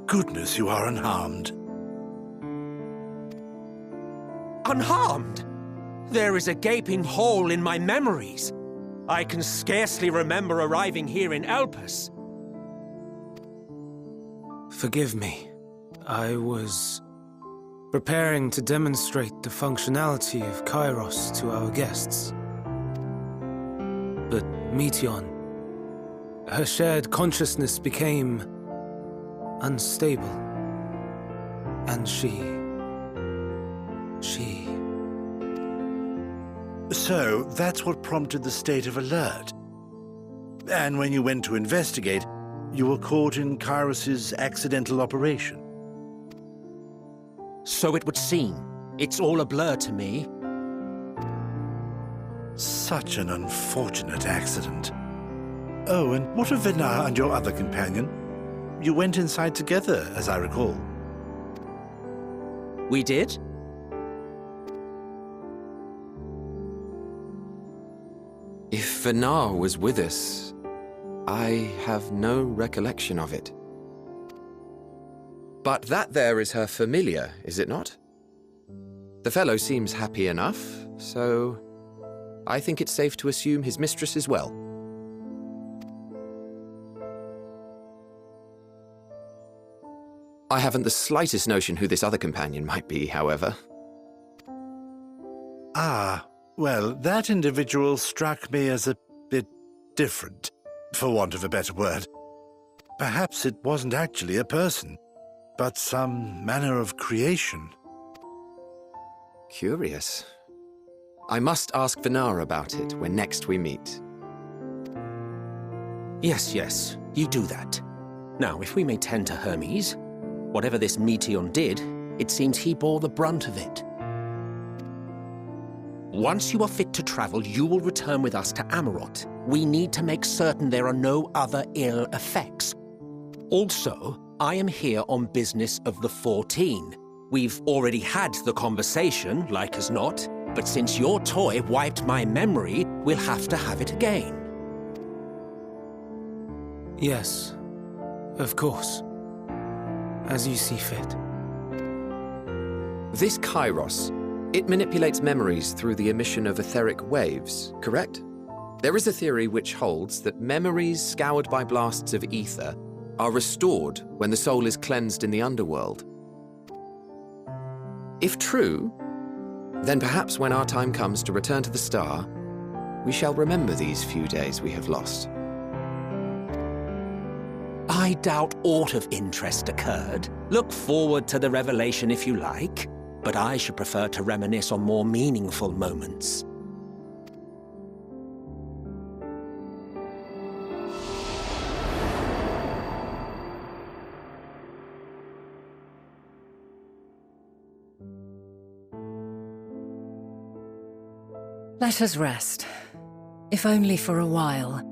goodness you are unharmed. Unharmed? There is a gaping hole in my memories. I can scarcely remember arriving here in Elpis. Forgive me. I was preparing to demonstrate the functionality of Kairos to our guests. But Meteon, her shared consciousness became unstable. And she... So, that's what prompted the state of alert. And when you went to investigate, you were caught in Kairos's accidental operation. So it would seem. It's all a blur to me. Such an unfortunate accident. Oh, and what of Venar and your other companion? You went inside together, as I recall. We did? If Venar was with us, I have no recollection of it. But that there is her familiar, is it not? The fellow seems happy enough, so I think it's safe to assume his mistress is well. I haven't the slightest notion who this other companion might be, however. Ah, well, that individual struck me as a bit different, for want of a better word. Perhaps it wasn't actually a person, but some manner of creation. Curious. I must ask Venar about it when next we meet. Yes, you do that. Now, if we may tend to Hermes, whatever this Meteon did, it seems he bore the brunt of it. Once you are fit to travel, you will return with us to Amarot. We need to make certain there are no other ill effects. Also, I am here on business of the 14. We've already had the conversation, like as not, but since your toy wiped my memory, we'll have to have it again. Yes, of course. As you see fit. This Kairos, it manipulates memories through the emission of etheric waves, correct? There is a theory which holds that memories scoured by blasts of ether are restored when the soul is cleansed in the underworld. If true, then perhaps when our time comes to return to the star, we shall remember these few days we have lost. I doubt aught of interest occurred. Look forward to the revelation if you like, but I should prefer to reminisce on more meaningful moments. Let us rest, if only for a while.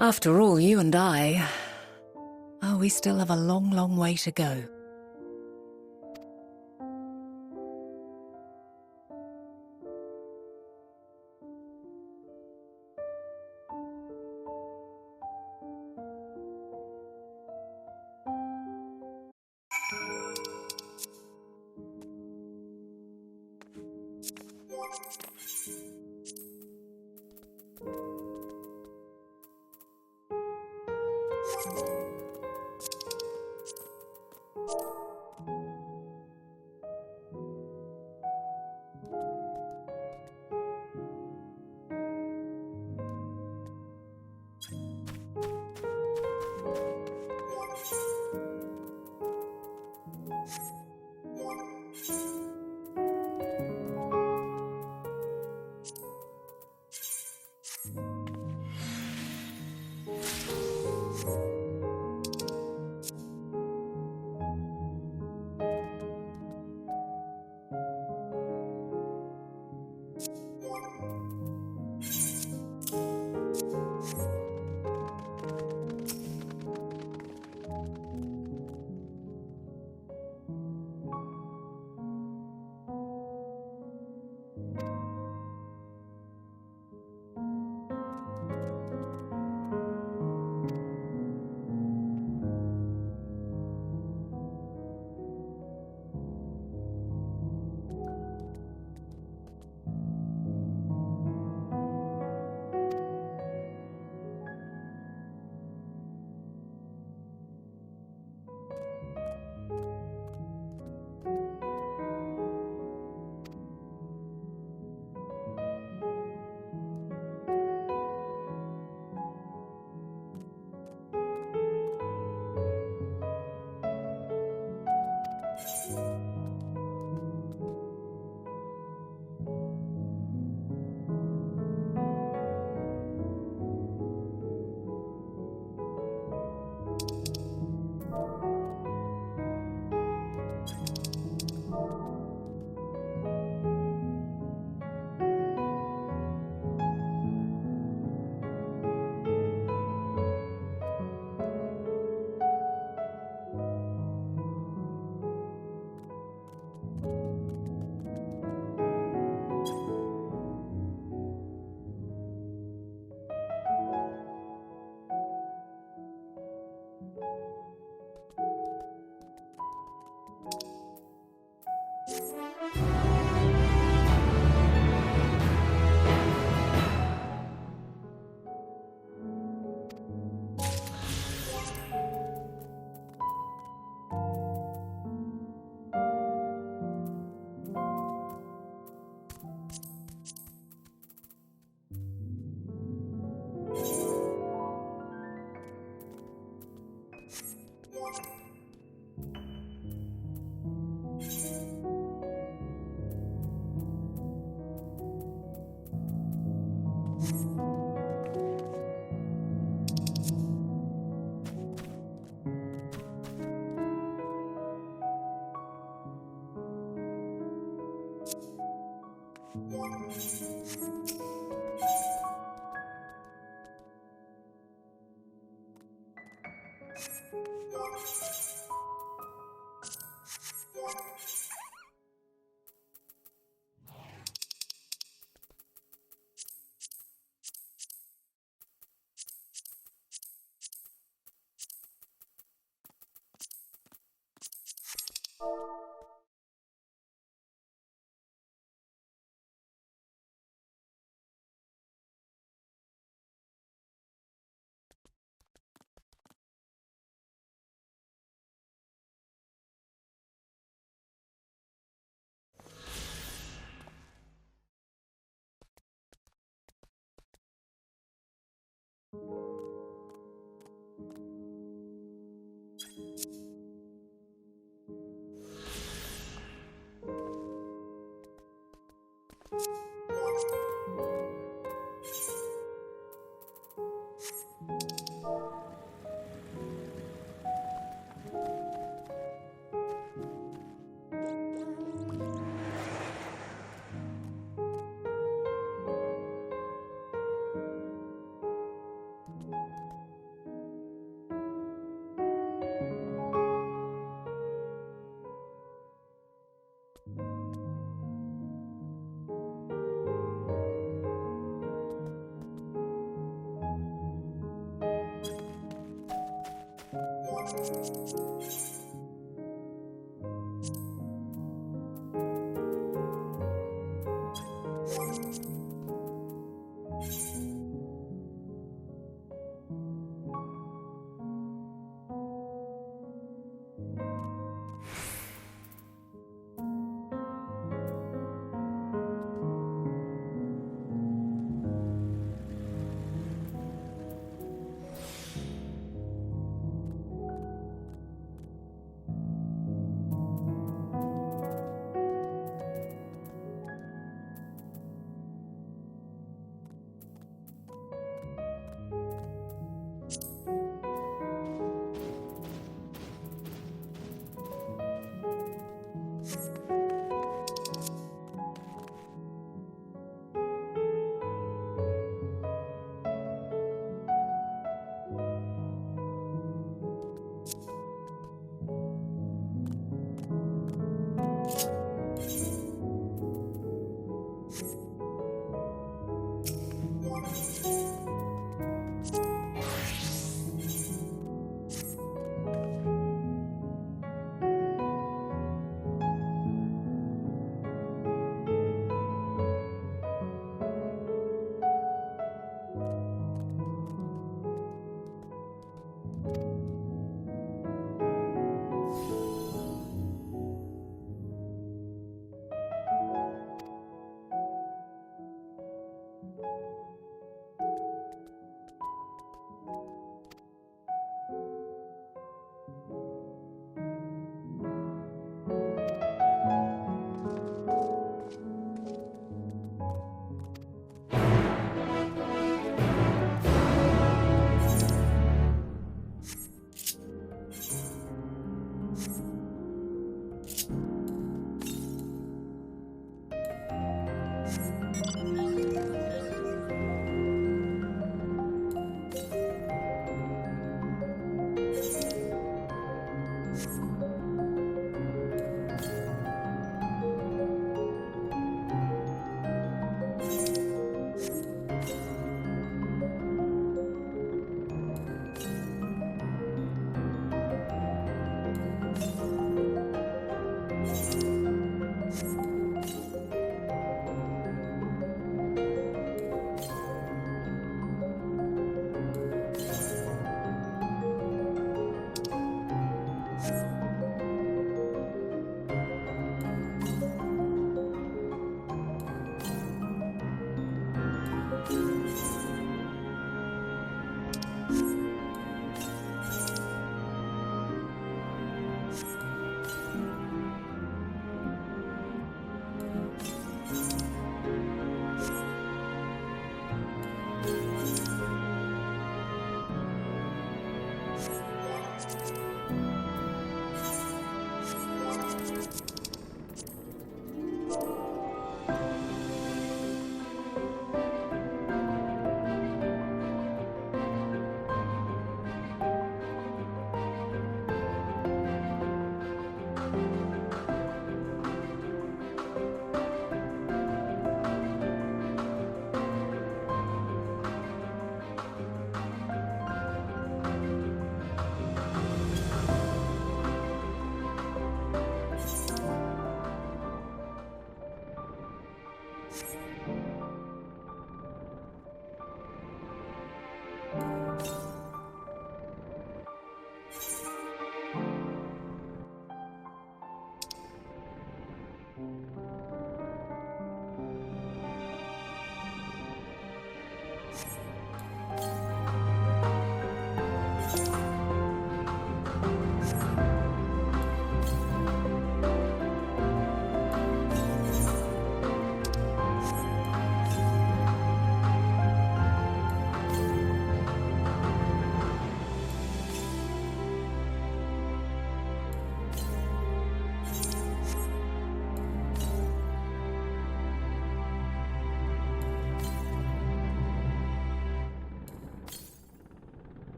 After all, you and I... Oh, we still have a long, long way to go.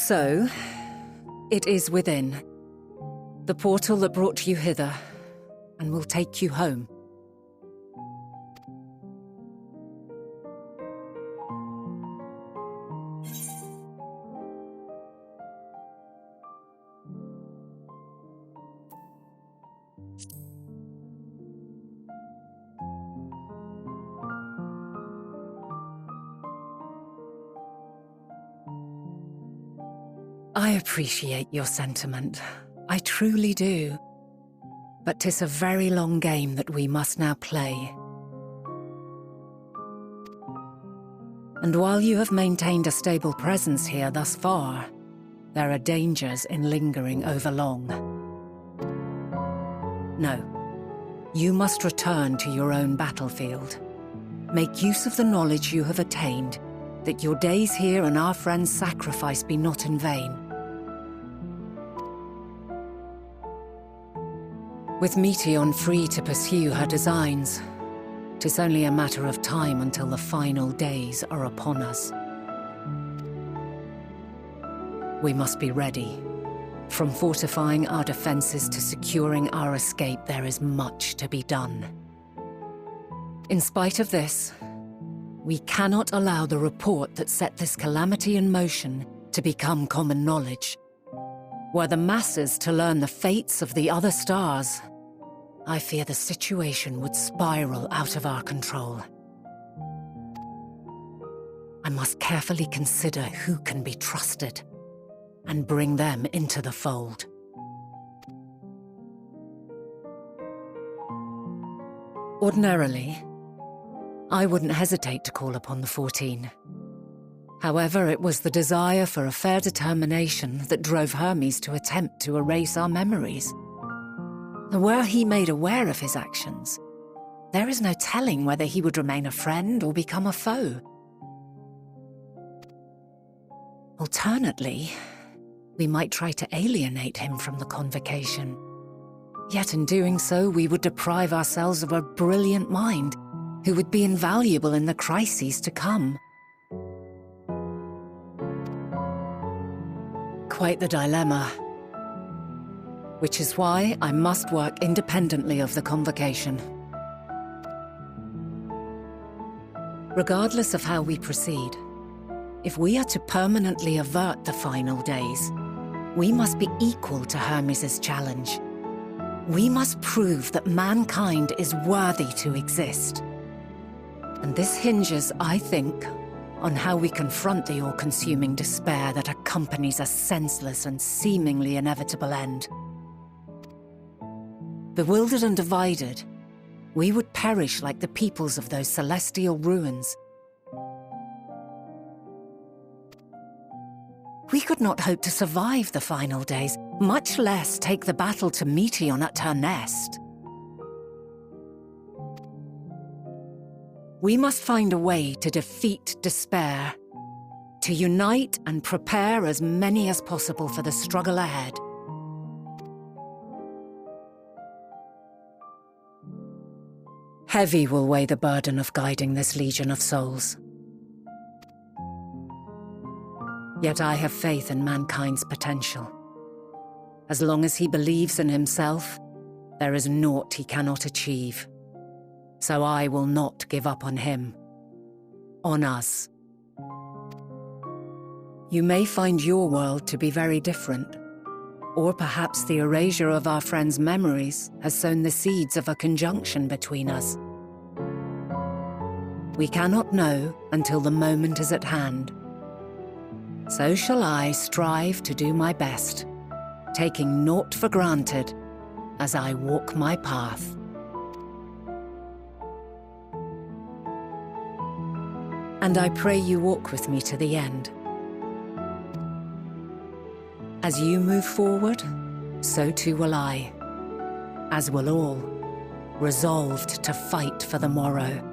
So, it is within. The portal that brought you hither, and will take you home. I appreciate your sentiment. I truly do. But 'tis a very long game that we must now play. And while you have maintained a stable presence here thus far, there are dangers in lingering over long. No. You must return to your own battlefield. Make use of the knowledge you have attained, that your days here and our friends' sacrifice be not in vain. With Meteon free to pursue her designs, 'tis only a matter of time until the final days are upon us. We must be ready. From fortifying our defenses to securing our escape, there is much to be done. In spite of this, we cannot allow the report that set this calamity in motion to become common knowledge. Were the masses to learn the fates of the other stars, I fear the situation would spiral out of our control. I must carefully consider who can be trusted and bring them into the fold. Ordinarily, I wouldn't hesitate to call upon the 14. However, it was the desire for a fair determination that drove Hermes to attempt to erase our memories. Were he made aware of his actions, there is no telling whether he would remain a friend or become a foe. Alternately, we might try to alienate him from the convocation. Yet in doing so, we would deprive ourselves of a brilliant mind who would be invaluable in the crises to come. Quite the dilemma. Which is why I must work independently of the convocation. Regardless of how we proceed, if we are to permanently avert the final days, we must be equal to Hermes' challenge. We must prove that mankind is worthy to exist. And this hinges, I think, on how we confront the all-consuming despair that accompanies a senseless and seemingly inevitable end. Bewildered and divided, we would perish like the peoples of those celestial ruins. We could not hope to survive the final days, much less take the battle to Meteion at her nest. We must find a way to defeat despair, to unite and prepare as many as possible for the struggle ahead. Heavy will weigh the burden of guiding this legion of souls. Yet I have faith in mankind's potential. As long as he believes in himself, there is naught he cannot achieve. So I will not give up on him, on us. You may find your world to be very different, or perhaps the erasure of our friends' memories has sown the seeds of a conjunction between us. We cannot know until the moment is at hand. So shall I strive to do my best, taking naught for granted as I walk my path. And I pray you walk with me to the end. As you move forward, so too will I, as will all, resolved to fight for the morrow.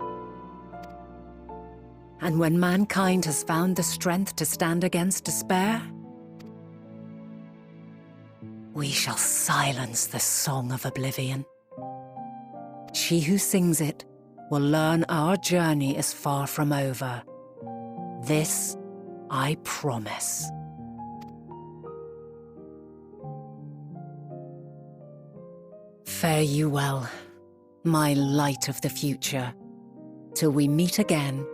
And when mankind has found the strength to stand against despair, we shall silence the song of oblivion. She who sings it will learn our journey is far from over. This I promise. Fare you well, my light of the future, till we meet again.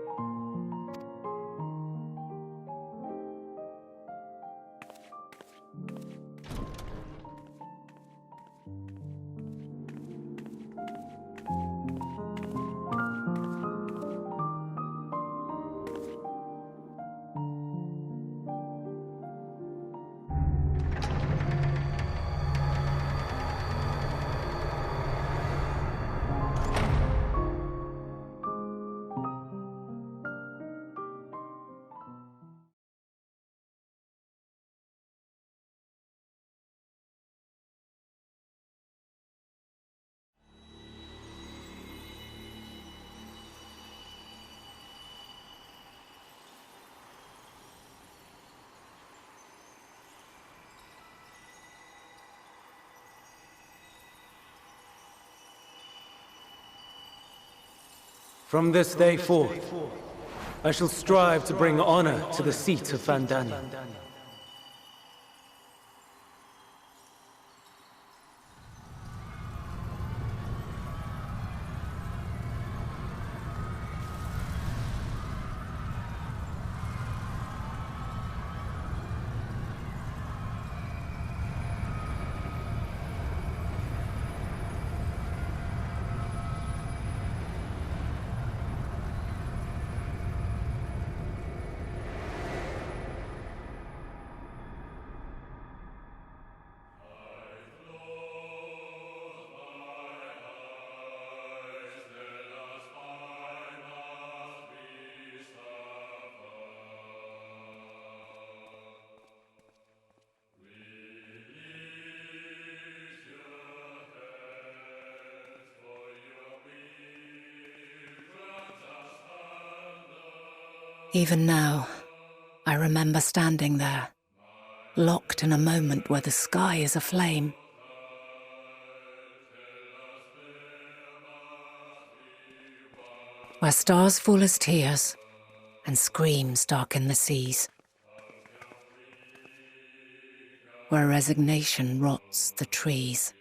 From this day forth, I shall strive to bring honor to the seat of Vandani. Even now, I remember standing there, locked in a moment where the sky is aflame. Where stars fall as tears, and screams darken the seas. Where resignation rots the trees.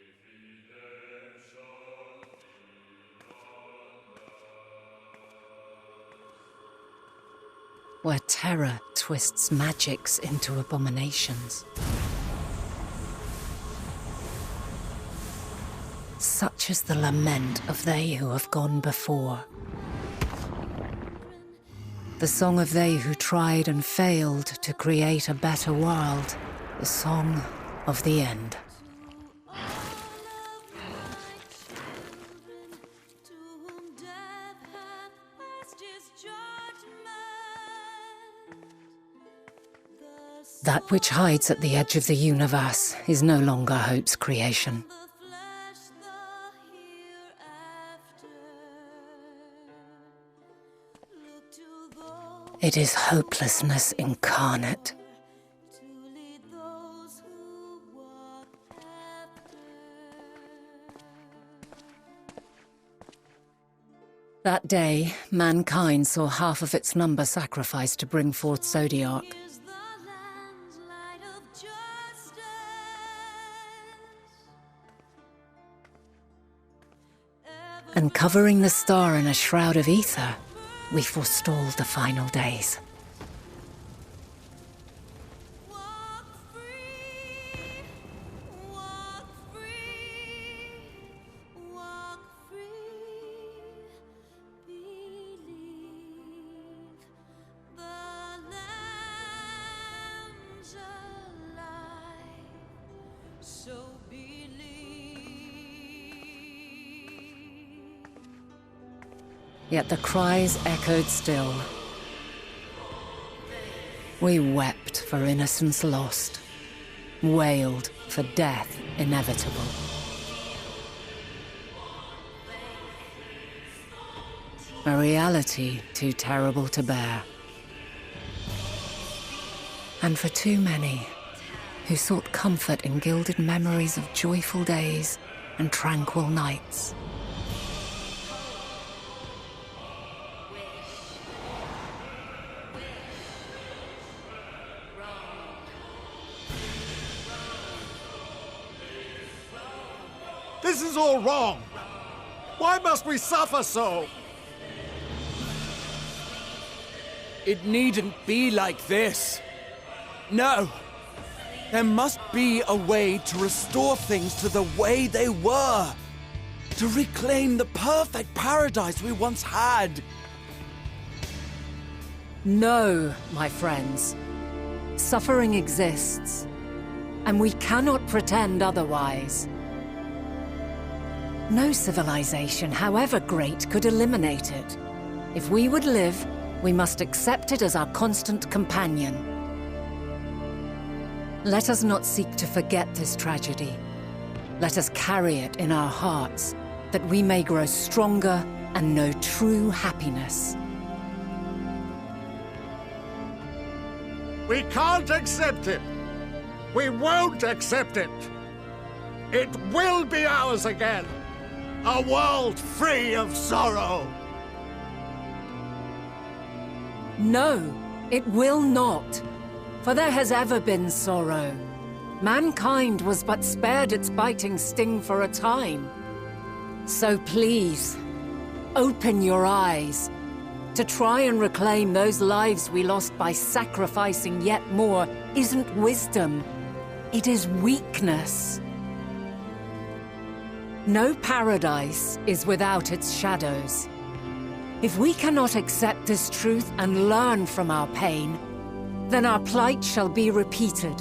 Where terror twists magics into abominations. Such is the lament of they who have gone before. The song of they who tried and failed to create a better world. The song of the end. That which hides at the edge of the universe is no longer hope's creation. It is hopelessness incarnate. That day, mankind saw half of its number sacrificed to bring forth Zodiac. And covering the star in a shroud of ether, we forestalled the final days. Yet the cries echoed still. We wept for innocence lost, wailed for death inevitable. A reality too terrible to bear. And for too many who sought comfort in gilded memories of joyful days and tranquil nights. This is all wrong! Why must we suffer so? It needn't be like this. No. There must be a way to restore things to the way they were. To reclaim the perfect paradise we once had. No, my friends. Suffering exists, and we cannot pretend otherwise. No civilization, however great, could eliminate it. If we would live, we must accept it as our constant companion. Let us not seek to forget this tragedy. Let us carry it in our hearts, that we may grow stronger and know true happiness. We can't accept it! We won't accept it! It will be ours again! A world free of sorrow! No, it will not. For there has ever been sorrow. Mankind was but spared its biting sting for a time. So please, open your eyes. To try and reclaim those lives we lost by sacrificing yet more isn't wisdom. It is weakness. No paradise is without its shadows. If we cannot accept this truth and learn from our pain, then our plight shall be repeated.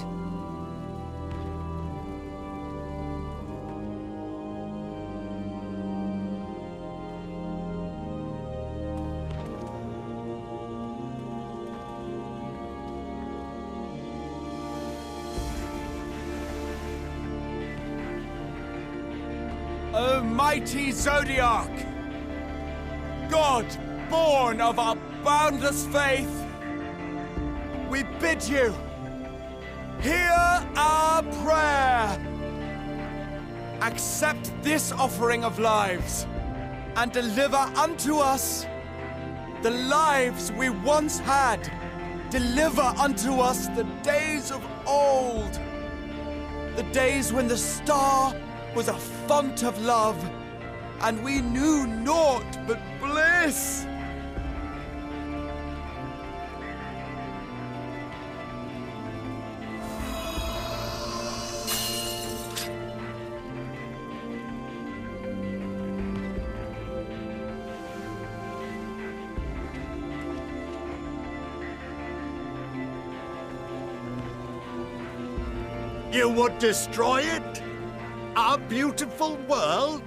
O mighty Zodiac! God, born of our boundless faith, bid you, hear our prayer. Accept this offering of lives, and deliver unto us the lives we once had. Deliver unto us the days of old, the days when the star was a font of love, and we knew naught but bliss. You would destroy it? Our beautiful world?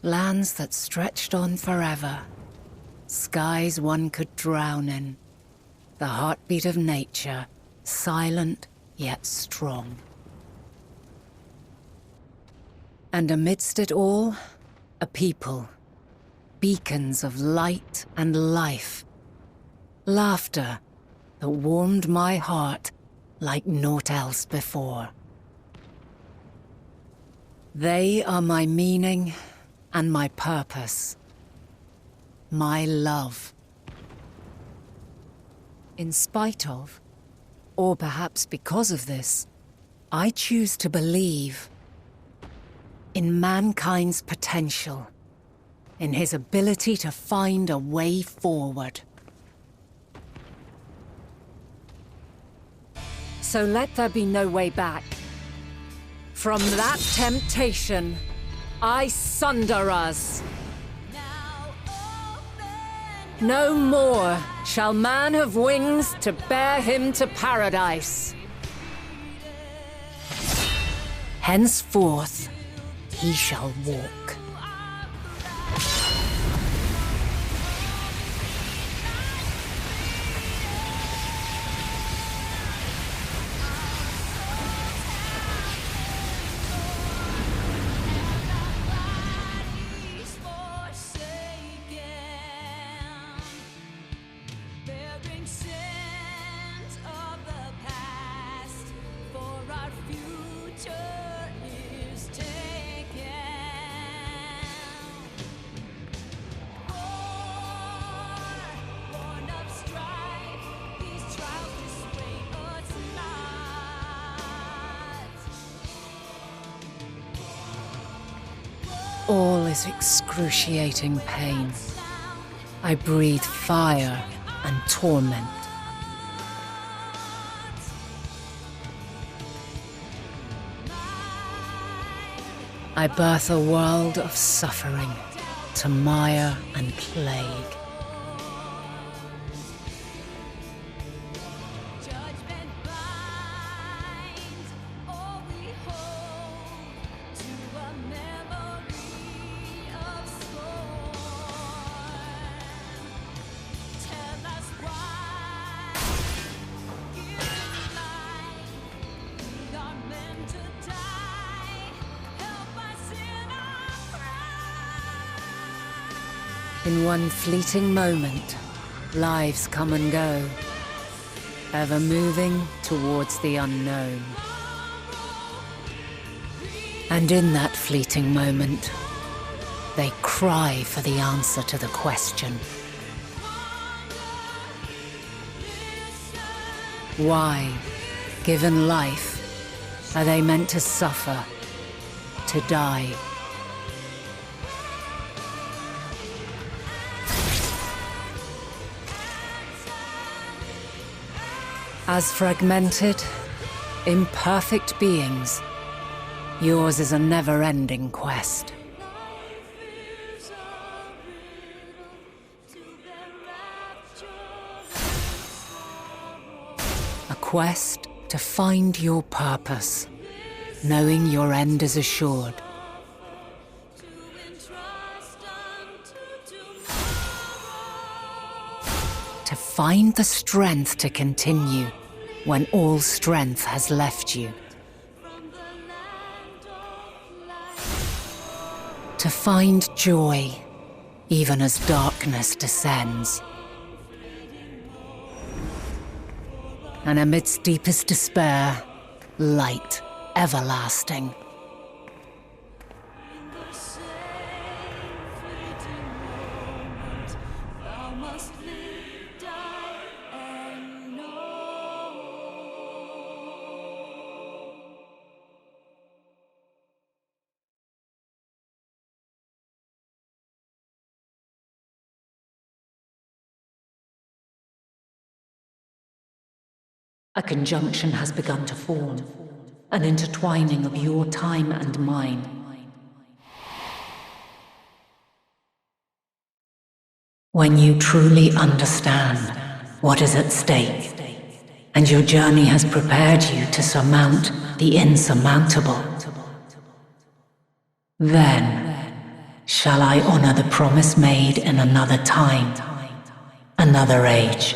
Lands that stretched on forever. Skies one could drown in. The heartbeat of nature, silent yet strong. And amidst it all, a people. Beacons of light and life. Laughter that warmed my heart like naught else before. They are my meaning and my purpose. My love. In spite of, or perhaps because of this, I choose to believe in mankind's potential. In his ability to find a way forward. So let there be no way back. From that temptation, I sunder us. No more shall man have wings to bear him to paradise. Henceforth, he shall walk. All is excruciating pain. I breathe fire and torment. I birth a world of suffering to mire and plague. In one fleeting moment, lives come and go, ever moving towards the unknown. And in that fleeting moment, they cry for the answer to the question. Why, given life, are they meant to suffer, to die? As fragmented, imperfect beings, yours is a never-ending quest. A quest to find your purpose, knowing your end is assured. To find the strength to continue when all strength has To find joy, even as darkness descends. And amidst deepest despair, light everlasting. A conjunction has begun to form, an intertwining of your time and mine. When you truly understand what is at stake, and your journey has prepared you to surmount the insurmountable, then shall I honor the promise made in another time, another age.